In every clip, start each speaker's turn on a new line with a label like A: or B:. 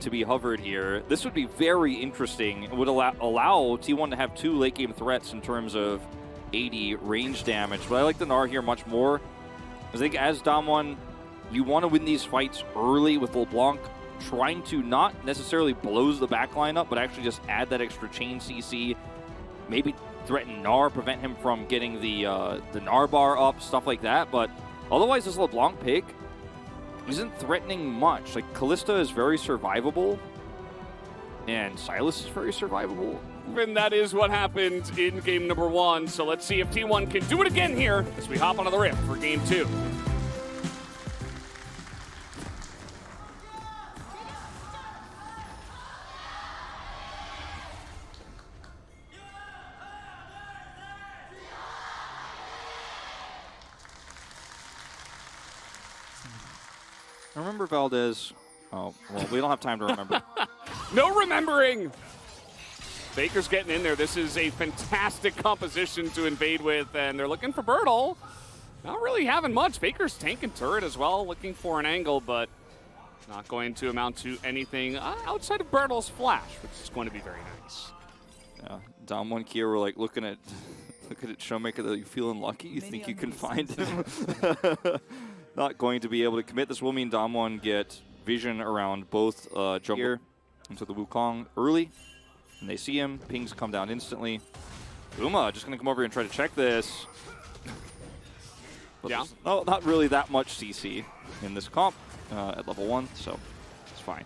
A: to be hovered here. This would be very interesting. It would allow T1 to have 2 late game threats in terms of 80 range damage. But I like the Gnar here much more. I think as Damwon, you want to win these fights early with LeBlanc, trying to not necessarily blows the backline up, but actually just add that extra chain CC. Maybe threaten Gnar, prevent him from getting the Gnar bar up, stuff like that. But otherwise, this LeBlanc pick isn't threatening much. Like, Kalista is very survivable, and Silas is very survivable.
B: And that is what happened in game number 1. So let's see if T1 can do it again here as we hop onto the Rift for game 2.
A: Remember Valdez? Oh, well, we don't have time to remember.
B: No remembering! Faker's getting in there. This is a fantastic composition to invade with, and they're looking for Bertle. Not really having much. Faker's tanking turret as well, looking for an angle, but not going to amount to anything outside of Bertle's flash, which is going to be very nice.
A: Yeah, Damwon Kia were like looking at Showmaker. That you feeling lucky? You think you can find him? Not going to be able to commit. This will mean Damwon get vision around both jungle into the Wukong early. And they see him. Pings come down instantly. Uma just going to come over here and try to check this. But
B: yeah.
A: Not really that much CC in this comp at level 1, so it's fine.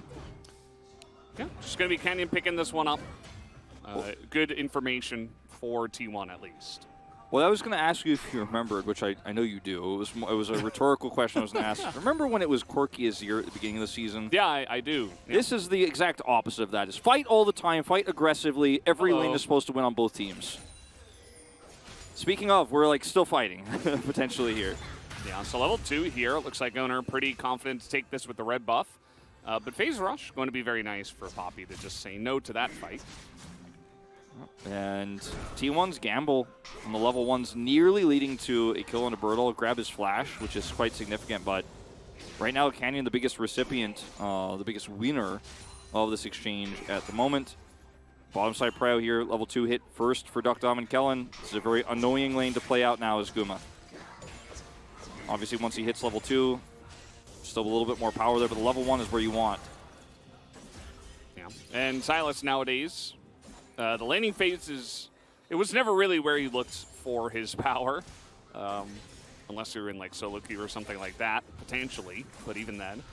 B: Yeah, just going to be Canyon picking this one up. Good information for T1 at least.
A: Well, I was going to ask you if you remembered, which I know you do. It was a rhetorical question I was going to ask. Remember when it was quirky as year at the beginning of the season?
B: Yeah, I do. Yeah.
A: This is the exact opposite of that. Is fight all the time, fight aggressively. Every lane is supposed to win on both teams. Speaking of, we're like still fighting potentially here.
B: Yeah, so level 2 here. It looks like Owner pretty confident to take this with the red buff. But Phase Rush going to be very nice for Poppy to just say no to that fight.
A: And T1's gamble on the level 1's nearly leading to a kill on a Bertle, grab his flash, which is quite significant. But right now, Canyon, the biggest recipient, the biggest winner of this exchange at the moment. Bottom side prio here, level 2 hit first for Duckdom and Kellen. This is a very annoying lane to play out now as Guma. Obviously, once he hits level 2, still a little bit more power there, but the level 1 is where you want.
B: Yeah, and Silas nowadays, the laning phase it was never really where he looked for his power, unless you're in like solo queue or something like that, potentially, but even then.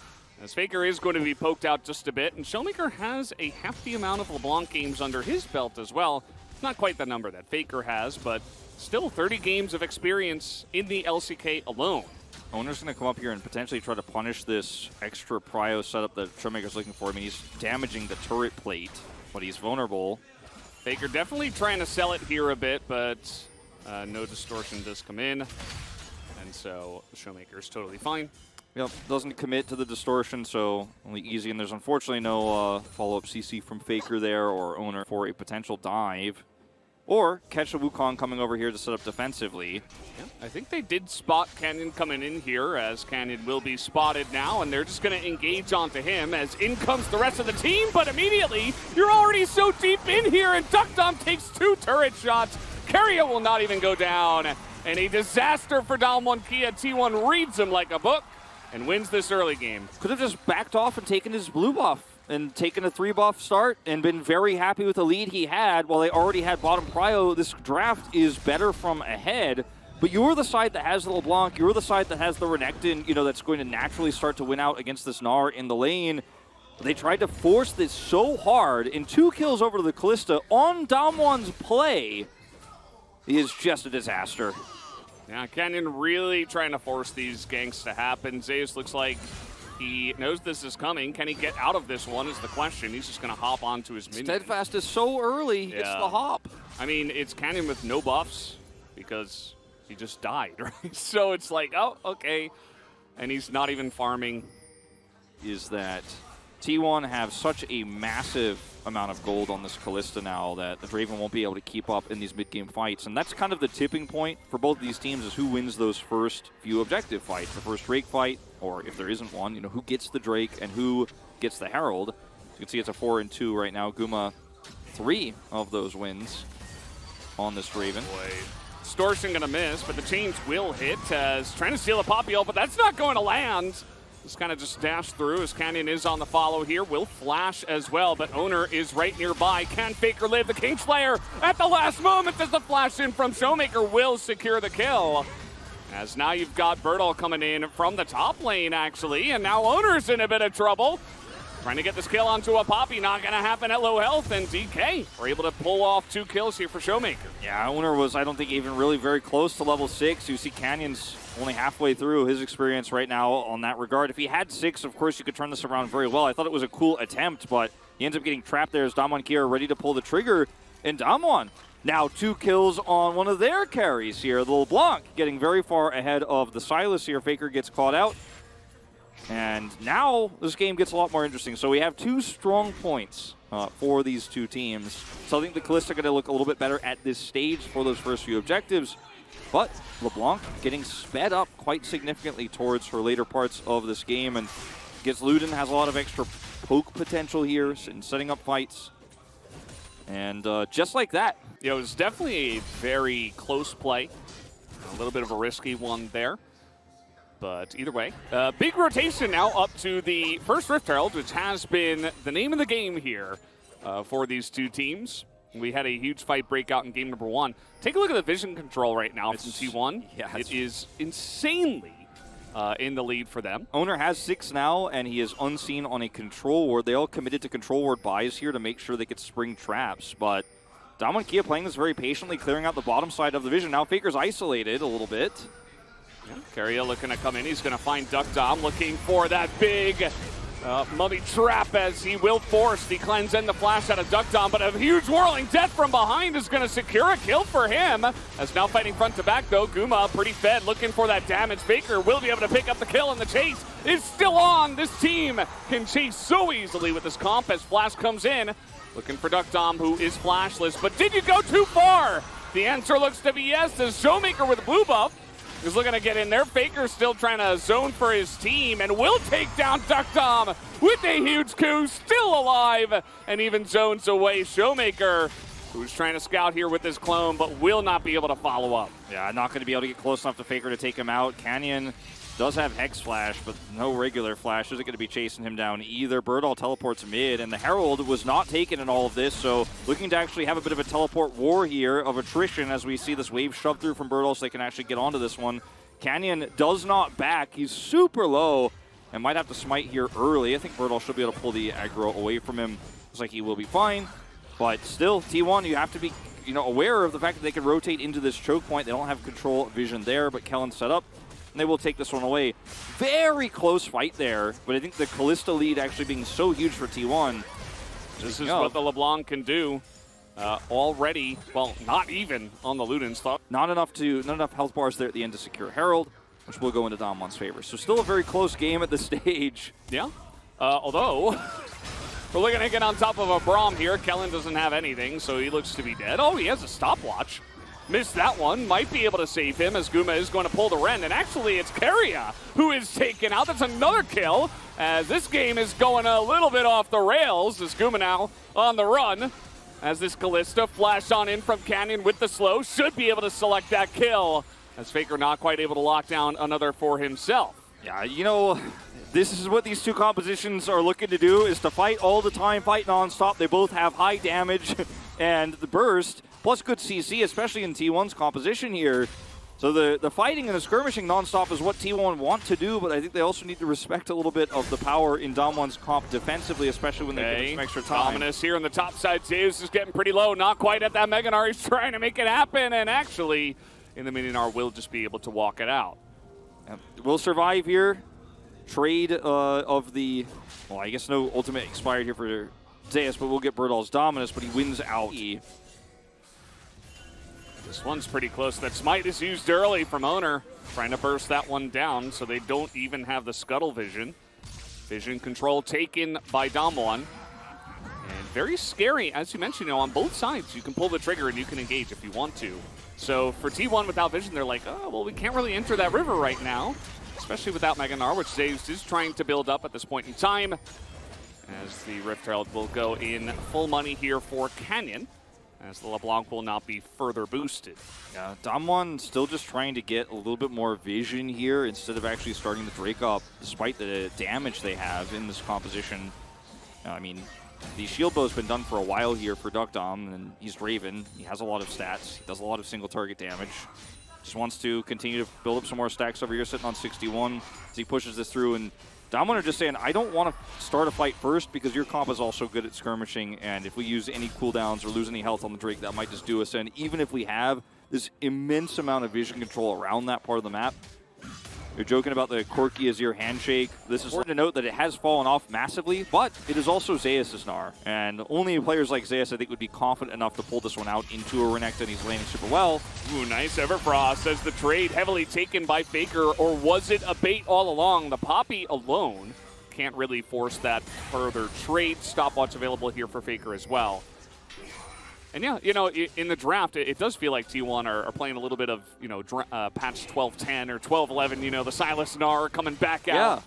B: As Faker is going to be poked out just a bit, and Showmaker has a hefty amount of LeBlanc games under his belt as well. Not quite the number that Faker has, but still 30 games of experience in the LCK alone.
A: Owner's going to come up here and potentially try to punish this extra prio setup that Showmaker's looking for. I mean, he's damaging the turret plate, but he's vulnerable.
B: Faker definitely trying to sell it here a bit, but no distortion does come in, and so Showmaker's totally fine.
A: Yep, doesn't commit to the distortion, so only easy. And there's unfortunately no follow-up CC from Faker there or Owner for a potential dive. Or catch a Wukong coming over here to set up defensively.
B: Yeah, I think they did spot Canyon coming in here, as Canyon will be spotted now, and they're just going to engage onto him as in comes the rest of the team, but immediately, you're already so deep in here, and Duckdom takes 2 turret shots. Keria will not even go down, and a disaster for Damwon Kia. T1 reads him like a book and wins this early game.
A: Could have just backed off and taken his blue buff and taken a 3-buff start and been very happy with the lead he had while they already had bottom prio. This draft is better from ahead, but you're the side that has the LeBlanc, you're the side that has the Renekton, you know, that's going to naturally start to win out against this Gnar in the lane. They tried to force this so hard, and 2 kills over to the Kalista on Damwon's play is just a disaster.
B: Yeah, Canyon really trying to force these ganks to happen. Zeus looks like he knows this is coming. Can he get out of this one is the question. He's just going to hop onto his minion.
A: Steadfast is so early. Yeah. It's the hop.
B: I mean, it's Canyon with no buffs because he just died, right? So it's like, oh, okay. And he's not even farming.
A: Is that T1 have such a massive amount of gold on this Kalista now that the Draven won't be able to keep up in these mid-game fights. And that's kind of the tipping point for both of these teams, is who wins those first few objective fights. The first Drake fight, or if there isn't one, you know, who gets the Drake and who gets the Herald. You can see it's a 4-2 right now. Guma, 3 of those wins on this Raven.
B: Boy. Distortion gonna miss, but the chains will hit as trying to steal a Poppy ult, but that's not going to land. Just kind of just dash through as Canyon is on the follow here. Will flash as well, but Owner is right nearby. Can Faker live? The Kingslayer at the last moment does the flash in from Showmaker will secure the kill. As now you've got Birdall coming in from the top lane, actually, and now Owner's in a bit of trouble. Trying to get this kill onto a Poppy, not going to happen at low health, and DK were able to pull off 2 kills here for Showmaker.
A: Yeah, Owner was, I don't think, even really very close to level 6. You see Canyon's only halfway through his experience right now on that regard. If he had 6, of course, you could turn this around very well. I thought it was a cool attempt, but he ends up getting trapped there as Damwon Kia ready to pull the trigger, and Damwon now 2 kills on one of their carries here. The LeBlanc getting very far ahead of the Silas here. Faker gets caught out. And now this game gets a lot more interesting. So we have 2 strong points for these 2 teams. So I think the Kalista are going to look a little bit better at this stage for those first few objectives. But LeBlanc getting sped up quite significantly towards her later parts of this game. And gets Luden, has a lot of extra poke potential here in setting up fights. And just like that.
B: It was definitely a very close play. A little bit of a risky one there. But either way, big rotation now up to the first Rift Herald, which has been the name of the game here for these 2 teams. We had a huge fight break out in game number 1. Take a look at the vision control right now from T1.
A: Yeah,
B: it is insanely in the lead for them.
A: Owner has 6 now, and he is unseen on a control ward. They all committed to control ward buys here to make sure they could spring traps, but Damwon Kia playing this very patiently, clearing out the bottom side of the vision. Now Faker's isolated a little bit.
B: Carrier looking to come in. He's going to find Duck Dom, looking for that big mummy trap as he will force the cleanse and the flash out of Duck Dom, but a huge whirling death from behind is going to secure a kill for him. As now fighting front to back, though, Guma pretty fed, looking for that damage. Faker will be able to pick up the kill, and the chase is still on. This team can chase so easily with this comp as Flash comes in, looking for Duck Dom, who is flashless. But did you go too far? The answer looks to be yes, as Showmaker with blue buff is looking to get in there. Faker still trying to zone for his team and will take down Duck Dom with a huge coup, still alive, and even zones away Showmaker, who's trying to scout here with his clone, but will not be able to follow up.
A: Yeah, not going to be able to get close enough to Faker to take him out. Canyon does have Hex Flash, but no regular Flash. Isn't going to be chasing him down either. Birdall teleports mid, and the Herald was not taken in all of this, so looking to actually have a bit of a teleport war here of attrition as we see this wave shoved through from Birdall so they can actually get onto this one. Canyon does not back. He's super low and might have to smite here early. I think Birdall should be able to pull the aggro away from him. Looks like he will be fine, but still, T1, you have to be aware of the fact that they can rotate into this choke point. They don't have control vision there, but Kellen set up, and they will take this one away. Very close fight there, but I think the Kalista lead actually being so huge for T1.
B: This is what the LeBlanc can do already. Well, not even on the Luden's thought.
A: Not enough health bars there at the end to secure Herald, which will go into Damwon's favor. So still a very close game at this stage.
B: Yeah, although we're looking to get on top of a Braum here. Kellen doesn't have anything, so he looks to be dead. Oh, he has a stopwatch. Missed that one. Might be able to save him as Guma is going to pull the Ren. And actually, it's Carrier who is taken out. That's another kill as this game is going a little bit off the rails as Guma now on the run. As this Kalista flashed on in from Canyon with the slow. Should be able to select that kill as Faker not quite able to lock down another for himself.
A: Yeah, this is what these 2 compositions are looking to do, is to fight all the time, fight nonstop. They both have high damage and the burst, plus good CC, especially in T1's composition here. So the fighting and the skirmishing nonstop is what T1 want to do, but I think they also need to respect a little bit of the power in Damwon's comp defensively, especially when they get some extra time.
B: Ominous here on the top side. Zeus is getting pretty low, not quite at that Mega Gnar. He's trying to make it happen, and actually, in the Mini Gnar will just be able to walk it out.
A: We'll survive here. Trade of the, well, I guess no ultimate expired here for Zeus, but we'll get Birdall's Dominus, but he wins out.
B: This one's pretty close. That smite is used early from Owner, trying to burst that one down so they don't even have the scuttle vision. Vision control taken by Damwon. And very scary, as you mentioned, on both sides. You can pull the trigger and you can engage if you want to. So for T1 without vision, they're like, oh, well, we can't really enter that river right now, especially without Mega Gnar, which Zeus is trying to build up at this point in time. as the Rift Herald will go in full money here for Canyon, as the LeBlanc will not be further boosted.
A: Yeah, Damwon still just trying to get a little bit more vision here instead of actually starting the Drake up, despite the damage they have in this composition. I mean, the shield bow's been done for a while here for Duckdom, and he's Draven. He has a lot of stats. He does a lot of single target damage. Just wants to continue to build up some more stacks over here, sitting on 61 as he pushes this through. And Damwon are just saying, I don't want to start a fight first because your comp is also good at skirmishing, and if we use any cooldowns or lose any health on the Drake, that might just do us in. Even if we have this immense amount of vision control around that part of the map. You're joking about the quirky Azir handshake. This is important to note that it has fallen off massively, but it is also Zeus' Gnar. And only players like Zeus, I think, would be confident enough to pull this one out into a Renekton. He's landing super well.
B: Ooh, nice Everfrost as the trade heavily taken by Faker, or was it a bait all along? The Poppy alone can't really force that further trade. Stopwatch available here for Faker as well. And yeah, you know, in the draft, it does feel like T1 are playing a little bit of, you know, patch 12.10 or 12.11, you know, the Sylas Gnar coming back out.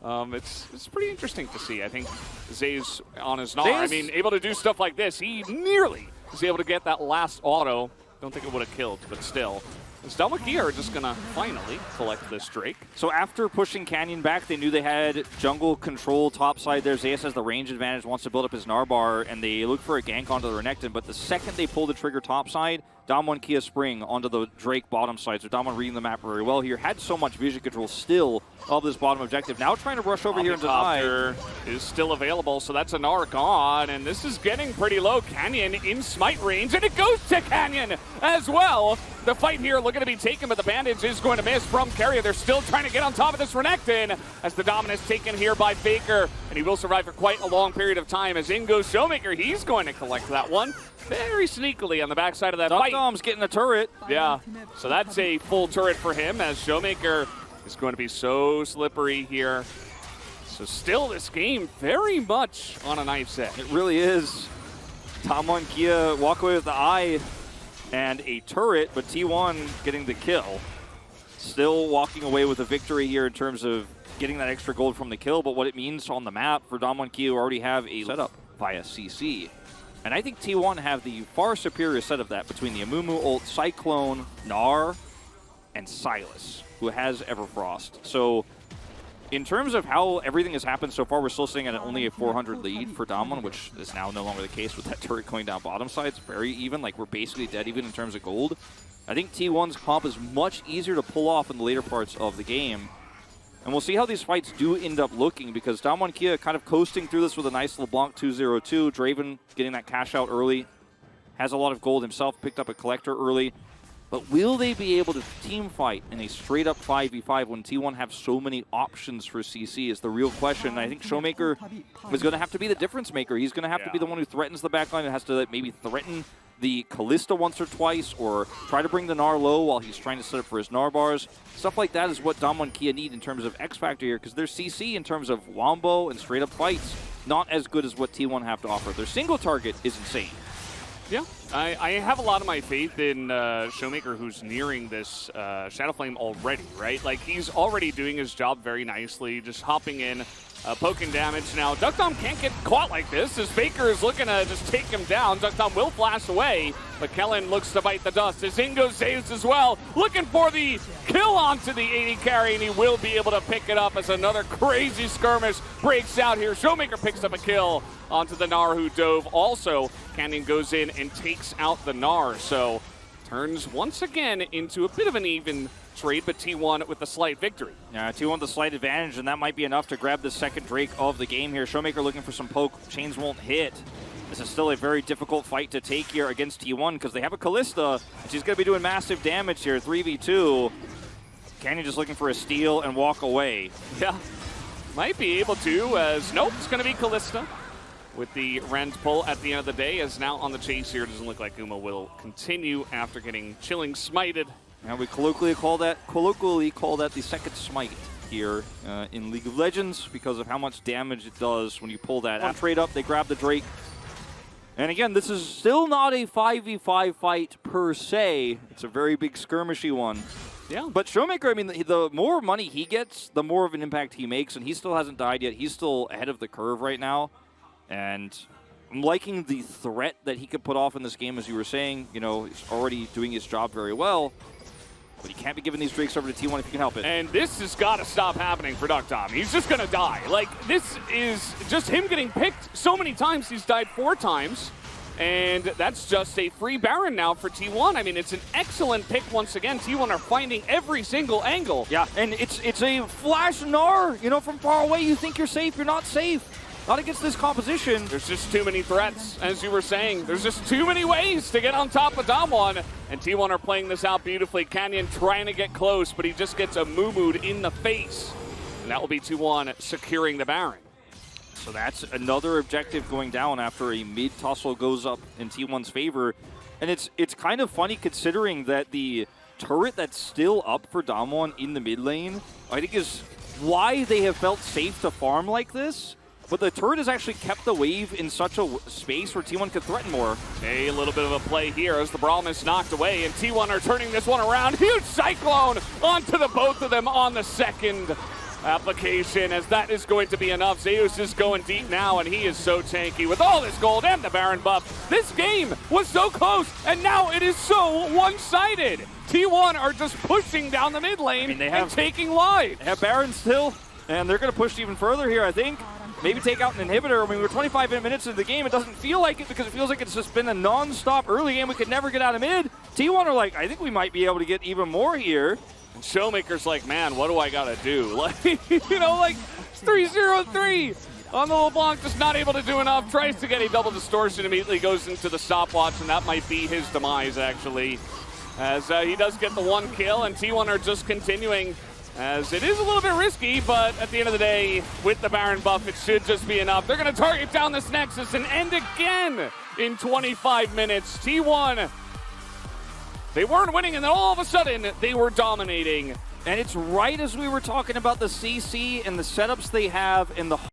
B: Yeah. It's pretty interesting to see. I think Zay's on his Gnar, I mean, able to do stuff like this. He nearly was able to get that last auto. Don't think it would have killed, but still. Aquí are just going to finally collect this Drake.
A: So after pushing Canyon back, they knew they had jungle control topside there. Zeus has the range advantage, wants to build up his Gnar bar, and they look for a gank onto the Renekton. But the second they pull the trigger topside, Damwon Kia Spring onto the Drake bottom side. So Damwon reading the map very well here. Had so much vision control still of this bottom objective. Now trying to rush over here and deny.
B: Is still available, so that's a Gnar gone. And this is getting pretty low. Canyon in smite range, and it goes to Canyon as well. The fight here looking to be taken, but the bandage is going to miss from Carrier. They're still trying to get on top of this Renekton as the dominance taken here by Faker. And he will survive for quite a long period of time as in goes Showmaker. He's going to collect that one very sneakily on the backside of that fight.
A: Duckdom's getting a turret.
B: Yeah, so that's a full turret for him as Showmaker is going to be so slippery here. So still this game very much on a knife's edge.
A: It really is. Damwon Kia walk away with the eye and a turret, but T1 getting the kill. Still walking away with a victory here in terms of getting that extra gold from the kill, but what it means on the map for Damwon Kia, who already have a setup via CC. And I think T1 have the far superior set of that between the Amumu ult, Cyclone, Gnar, and Sylas, who has Everfrost. So in terms of how everything has happened so far, we're still sitting at only a 400 lead for Damwon, which is now no longer the case with that turret going down bottom side. It's very even, like we're basically dead even in terms of gold. I think T1's comp is much easier to pull off in the later parts of the game. And we'll see how these fights do end up looking, because Damwon Kia kind of coasting through this with a nice LeBlanc 2-0-2. Draven getting that cash out early. Has a lot of gold himself, picked up a collector early. But will they be able to team fight in a straight-up 5v5 when T1 have so many options for CC is the real question. And I think Showmaker is going to have to be the difference maker. He's going to have to be the one who threatens the backline and has to maybe threaten the Kalista once or twice, or try to bring the Gnar low while he's trying to set up for his Gnar bars. Stuff like that is what Damwon Kia need in terms of X Factor here, because their CC in terms of Wombo and straight-up fights, not as good as what T1 have to offer. Their single target is insane.
B: Yeah, I have a lot of my faith in Showmaker, who's nearing this Shadow Flame already, right? Like, he's already doing his job very nicely, just hopping in, poking damage. Now, Duckdom can't get caught like this, as Faker is looking to just take him down. Duckdom will flash away, but Kellen looks to bite the dust. As Ingo saves as well, looking for the kill onto the 80 carry, and he will be able to pick it up as another crazy skirmish breaks out here. Showmaker picks up a kill onto the Gnar who dove. Also, Canyon goes in and takes out the Gnar, so turns once again into a bit of an even trade, but T1 with a slight victory.
A: Yeah, T1 with the slight advantage, and that might be enough to grab the second Drake of the game here. Showmaker looking for some poke. Chains won't hit. This is still a very difficult fight to take here against T1 because they have a Kalista, and she's going to be doing massive damage here, 3v2. Canyon just looking for a steal and walk away.
B: Yeah, might be able to, as nope, it's going to be Kalista with the Rend pull at the end of the day, as now on the chase here. It doesn't look like Uma will continue after getting chilling smited.
A: And we colloquially call that the second smite here in League of Legends because of how much damage it does when you pull that. On trade up, they grab the Drake. And again, this is still not a 5v5 fight per se. It's a very big skirmishy one.
B: Yeah.
A: But Showmaker, I mean, the more money he gets, the more of an impact he makes, and he still hasn't died yet. He's still ahead of the curve right now, and I'm liking the threat that he could put off in this game, as you were saying. You know, he's already doing his job very well, but he can't be giving these Drakes over to T1 if he can help it.
B: And this has got to stop happening for Duckdom. He's just going to die. Like, this is just him getting picked so many times. He's died 4 times. And that's just a free Baron now for T1. I mean, it's an excellent pick once again. T1 are finding every single angle.
A: Yeah, and it's a flash Gnar. You know, from far away, you think you're safe. You're not safe. Not against this composition.
B: There's just too many threats, as you were saying. There's just too many ways to get on top of Damwon. And T1 are playing this out beautifully. Canyon trying to get close, but he just gets a moo-mooed in the face. And that will be T1 securing the Baron.
A: So that's another objective going down after a mid-tussle goes up in T1's favor. And it's kind of funny considering that the turret that's still up for Damwon in the mid lane, I think is why they have felt safe to farm like this. But the turret has actually kept the wave in such a space where T1 could threaten more.
B: A little bit of a play here as the Braum is knocked away, and T1 are turning this one around. Huge Cyclone onto the both of them on the second application, as that is going to be enough. Zeus is going deep now, and he is so tanky with all this gold and the Baron buff. This game was so close, and now it is so one-sided. T1 are just pushing down the mid lane and taking lives.
A: They have Baron still, and they're going to push even further here, I think. Maybe take out an inhibitor. I mean, we're 25 minutes into the game. It doesn't feel like it because it feels like it's just been a non-stop early game. We could never get out of mid. T1 are like, I think we might be able to get even more here.
B: And Showmaker's like, man, what do I got to do? Like, you know, like 3-0-3 on the LeBlanc, just not able to do enough. Tries to get a double distortion, immediately goes into the stopwatch, and that might be his demise, actually. As he does get the 1 kill, and T1 are just continuing. As it is a little bit risky, but at the end of the day, with the Baron buff, it should just be enough. They're going to target down this Nexus and end again in 25 minutes. T1, they weren't winning, and then all of a sudden, they were dominating.
A: And it's right as we were talking about the CC and the setups they have and the